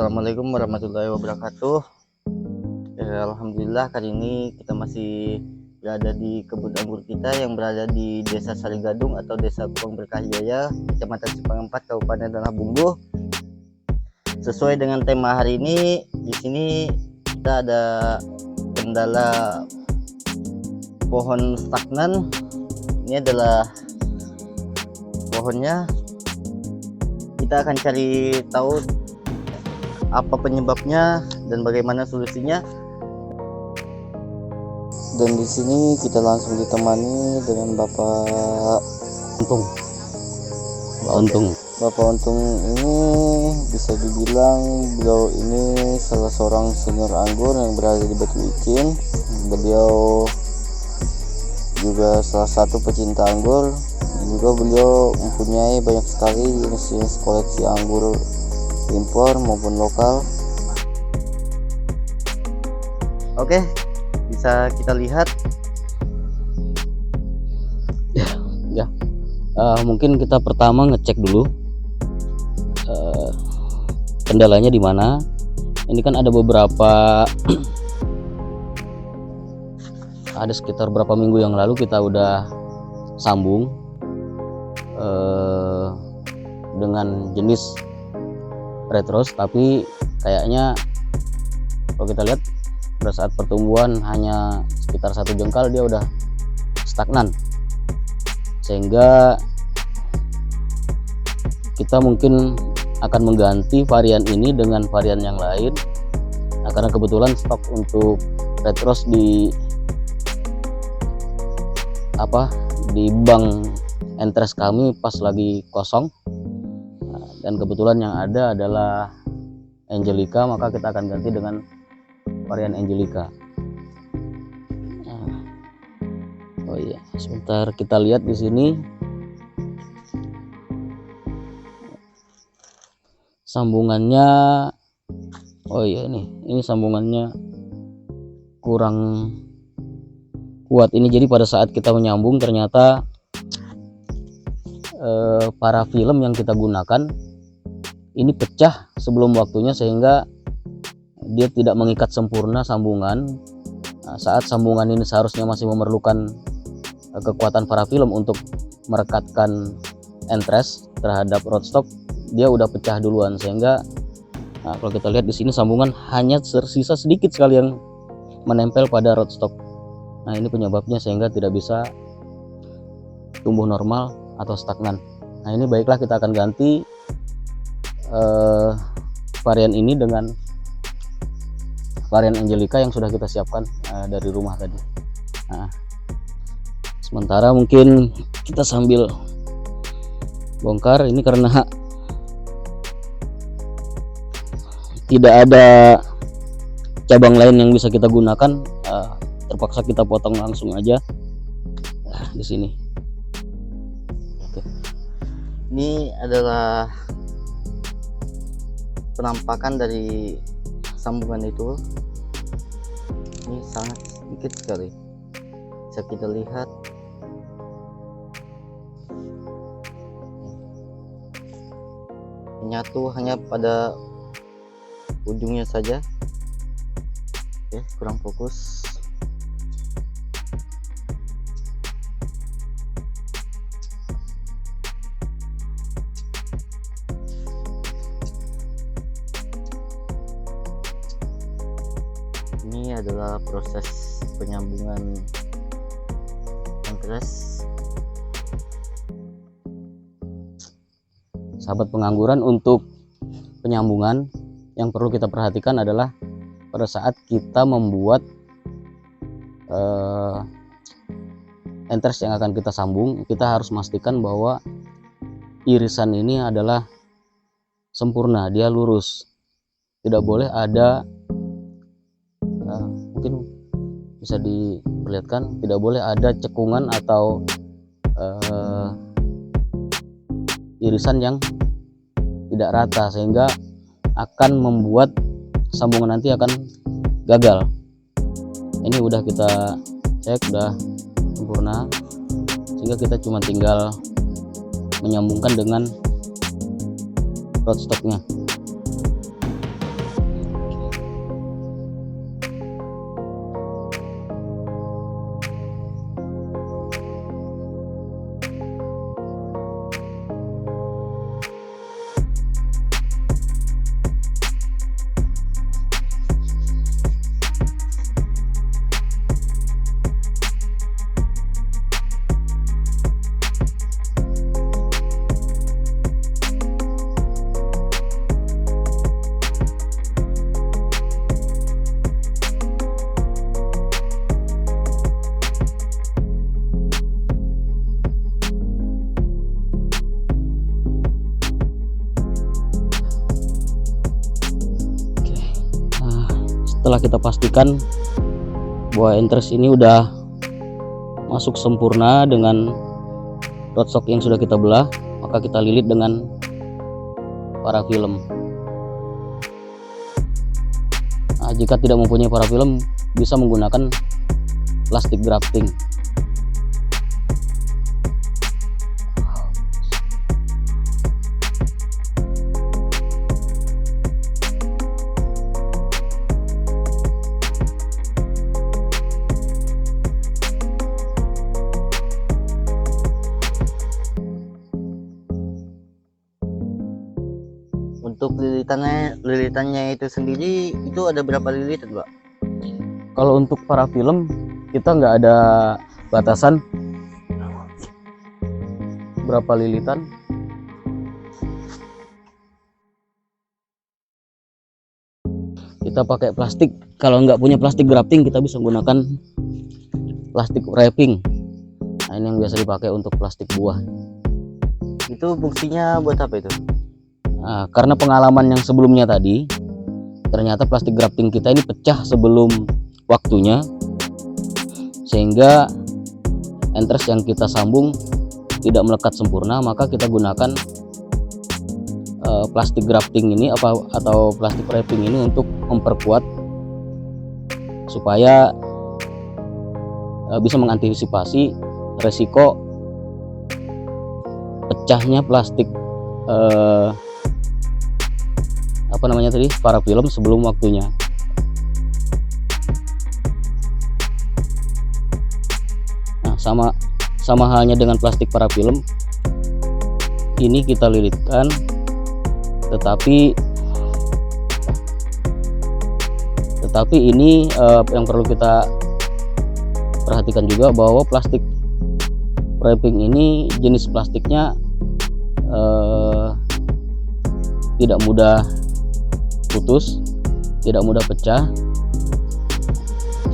Assalamualaikum warahmatullahi wabarakatuh. Alhamdulillah kali ini kita masih berada di kebun anggur kita yang berada di Desa Sarigadung atau Desa Kurang Berkah Jaya, Kecamatan Simpang 4, Kabupaten Tanah Bumbu. Sesuai dengan tema hari ini, di sini kita ada kendala pohon stagnan. Ini adalah pohonnya. Kita akan cari tahu apa penyebabnya dan bagaimana solusinya. Dan di sini kita langsung ditemani dengan Bapak Untung. Bapak Untung ini bisa dibilang beliau ini salah seorang senior anggur yang berada di Batu Licin. Beliau juga salah satu pecinta anggur. Juga beliau mempunyai banyak sekali jenis koleksi anggur impor maupun lokal. Oke, bisa kita lihat ya. Mungkin kita pertama ngecek dulu kendalanya di mana. Ini kan ada beberapa ada sekitar berapa minggu yang lalu kita udah sambung dengan jenis red rose, tapi kayaknya kalau kita lihat pada saat pertumbuhan hanya sekitar 1 jengkal dia udah stagnan, sehingga kita mungkin akan mengganti varian ini dengan varian yang lain. Nah, karena kebetulan stok untuk red rose di bank entres kami pas lagi kosong. Dan kebetulan yang ada adalah Angelica, maka kita akan ganti dengan varian Angelica. Oh iya, sebentar kita lihat di sini sambungannya. Oh iya, ini sambungannya kurang kuat ini. Jadi pada saat kita menyambung ternyata para film yang kita gunakan ini pecah sebelum waktunya, sehingga dia tidak mengikat sempurna sambungan. Nah, saat sambungan ini seharusnya masih memerlukan kekuatan parafilm untuk merekatkan entres terhadap rootstock, dia udah pecah duluan, sehingga kalau kita lihat di sini sambungan hanya tersisa sedikit sekali yang menempel pada rootstock. Nah, ini penyebabnya sehingga tidak bisa tumbuh normal atau stagnan. Nah, ini baiklah kita akan ganti varian ini dengan varian Angelica yang sudah kita siapkan dari rumah tadi. Nah, sementara mungkin kita sambil bongkar ini karena tidak ada cabang lain yang bisa kita gunakan, terpaksa kita potong langsung aja di sini. Oke. Ini adalah penampakan dari sambungan itu. Ini sangat sedikit sekali, bisa kita lihat. Menyatu hanya pada ujungnya saja. Oke, kurang fokus. Ini adalah proses penyambungan entres. Sahabat pengangguran, untuk penyambungan yang perlu kita perhatikan adalah pada saat kita membuat entres yang akan kita sambung, kita harus memastikan bahwa irisan ini adalah sempurna, dia lurus. Tidak boleh ada mungkin bisa diperlihatkan, tidak boleh ada cekungan atau irisan yang tidak rata, sehingga akan membuat sambungan nanti akan gagal. Ini udah kita cek, udah sempurna, sehingga kita cuma tinggal menyambungkan dengan rootstocknya. setelah kita pastikan bahwa entres ini udah masuk sempurna dengan rodstok yang sudah kita belah, maka kita lilit dengan parafilm. Nah, jika tidak mempunyai parafilm, bisa menggunakan plastik grafting. Untuk lilitannya itu sendiri itu ada berapa lilitan, Pak? Kalau untuk parafilm kita nggak ada batasan berapa lilitan. Kita pakai plastik. Kalau nggak punya plastik grafting, kita bisa menggunakan plastik wrapping. Nah, ini yang biasa dipakai untuk plastik buah. Itu fungsinya buat apa itu? Nah, karena pengalaman yang sebelumnya tadi, ternyata plastik grafting kita ini pecah sebelum waktunya, sehingga entres yang kita sambung tidak melekat sempurna. Maka kita gunakan plastik grafting ini atau plastik wrapping ini untuk memperkuat, supaya bisa mengantisipasi resiko pecahnya plastik parafilm sebelum waktunya. Nah, sama halnya dengan plastik parafilm, ini kita lilitkan, tetapi ini yang perlu kita perhatikan juga, bahwa plastik wrapping ini jenis plastiknya tidak mudah putus, tidak mudah pecah.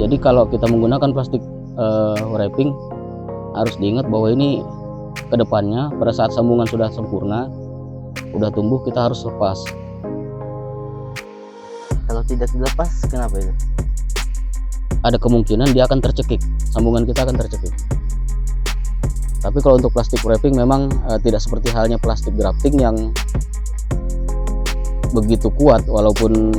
Jadi kalau kita menggunakan plastik wrapping, harus diingat bahwa ini kedepannya pada saat sambungan sudah sempurna, udah tumbuh, kita harus lepas. Kalau tidak dilepas, kenapa itu? Ada kemungkinan dia akan tercekik, sambungan kita akan tercekik. Tapi kalau untuk plastik wrapping memang tidak seperti halnya plastik grafting yang begitu kuat, walaupun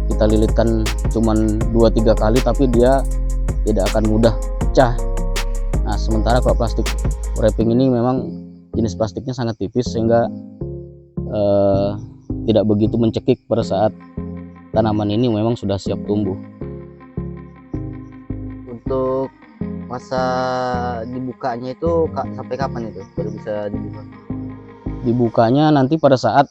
kita lilitkan cuman 2-3 kali, tapi dia tidak akan mudah pecah. Nah, sementara kalau plastik wrapping ini memang jenis plastiknya sangat tipis, sehingga tidak begitu mencekik pada saat tanaman ini memang sudah siap tumbuh. Untuk masa dibukanya itu sampai kapan itu baru bisa dibuka? Dibukanya nanti pada saat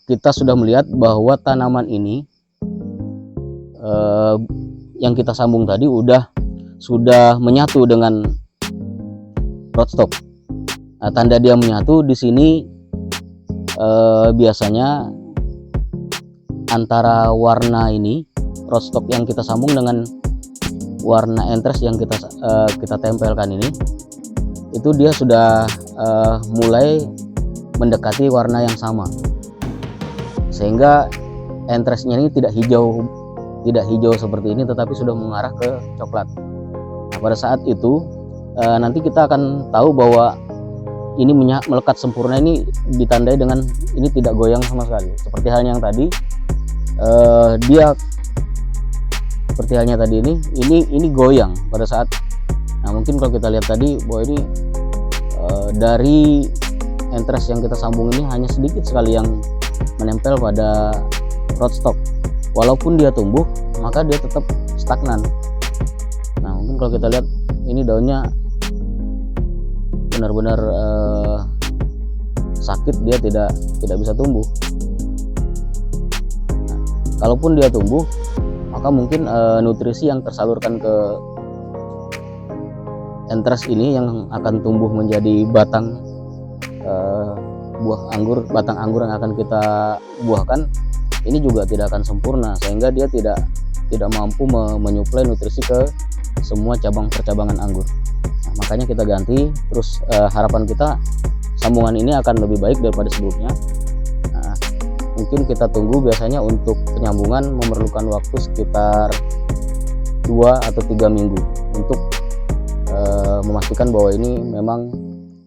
kita sudah melihat bahwa tanaman ini yang kita sambung tadi sudah menyatu dengan rootstock. Nah, tanda dia menyatu di sini biasanya antara warna ini rootstock yang kita sambung dengan warna entres yang kita tempelkan ini, itu dia sudah mulai mendekati warna yang sama, sehingga entresnya ini tidak hijau seperti ini, tetapi sudah mengarah ke coklat. Nah, pada saat itu nanti kita akan tahu bahwa ini melekat sempurna, ini ditandai dengan ini tidak goyang sama sekali, seperti halnya yang tadi. Dia seperti halnya tadi ini goyang pada saat. Nah, mungkin kalau kita lihat tadi bahwa ini dari entres yang kita sambung ini hanya sedikit sekali yang menempel pada rootstock. Walaupun dia tumbuh, maka dia tetap stagnan. Nah, mungkin kalau kita lihat ini daunnya benar-benar sakit, dia tidak bisa tumbuh. Nah, kalaupun dia tumbuh, maka mungkin nutrisi yang tersalurkan ke entres ini yang akan tumbuh menjadi batang batang anggur yang akan kita buahkan, ini juga tidak akan sempurna, sehingga dia tidak mampu menyuplai nutrisi ke semua cabang-percabangan anggur. Nah, makanya kita ganti. Terus harapan kita sambungan ini akan lebih baik daripada sebelumnya. Nah, Mungkin kita tunggu, biasanya untuk penyambungan memerlukan waktu sekitar 2 atau 3 minggu untuk memastikan bahwa ini memang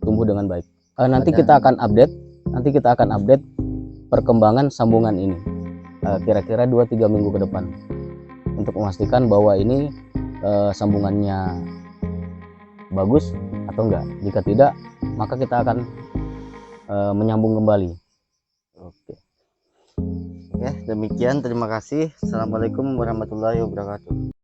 tumbuh dengan baik. Nanti kita akan update perkembangan sambungan ini kira-kira 2-3 minggu ke depan untuk memastikan bahwa ini sambungannya bagus atau enggak. Jika tidak, maka kita akan menyambung kembali. Oke. Ya, demikian, terima kasih. Assalamualaikum warahmatullahi wabarakatuh.